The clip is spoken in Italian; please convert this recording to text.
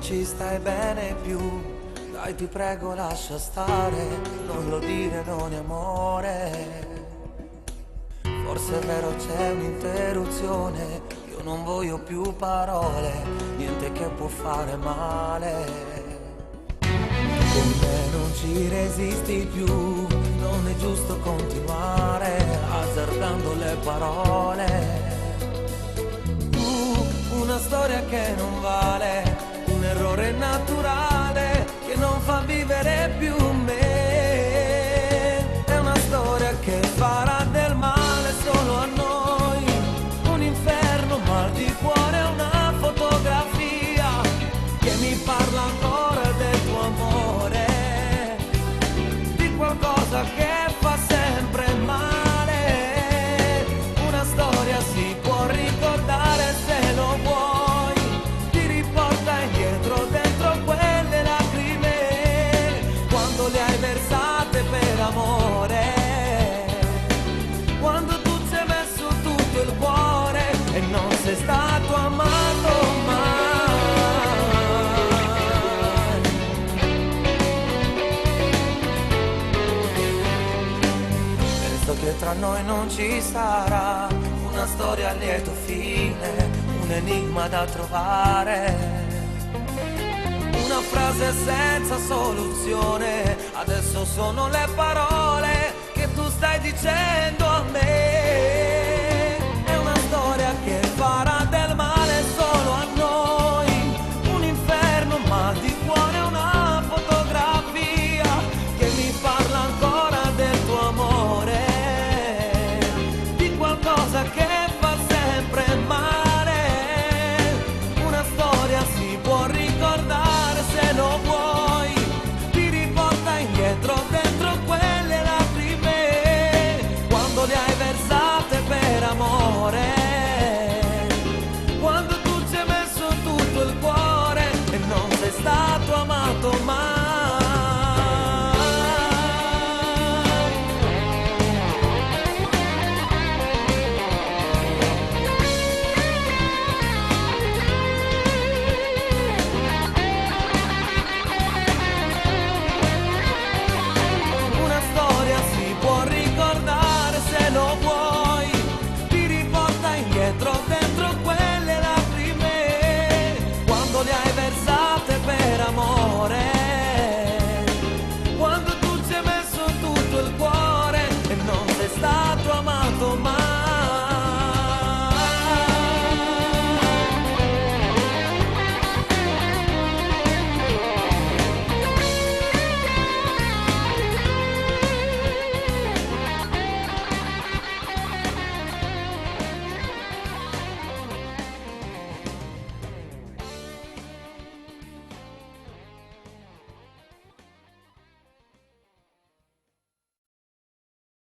non ci stai bene più, dai ti prego lascia stare, non lo dire, non è amore. Forse è vero c'è un'interruzione, io non voglio più parole, niente che può fare male. Con me non ci resisti più, non è giusto continuare azzardando le parole. Una storia che non vale, un errore naturale che non fa vivere più me. È una storia che farà del male solo a noi, un inferno, mal di cuore, una fotografia che mi parla ancora del tuo amore, di qualcosa che fa sempre male. Una storia si può ricordare se lo vuoi, ti riporta indietro dentro quelle lacrime, quando le hai versate per amore, quando tu ci hai messo tutto il cuore e non sei stato amato mai. Penso che tra noi non ci sarà una storia a lieto fine, un enigma da trovare, una frase senza soluzione. Adesso sono le parole che tu stai dicendo a me.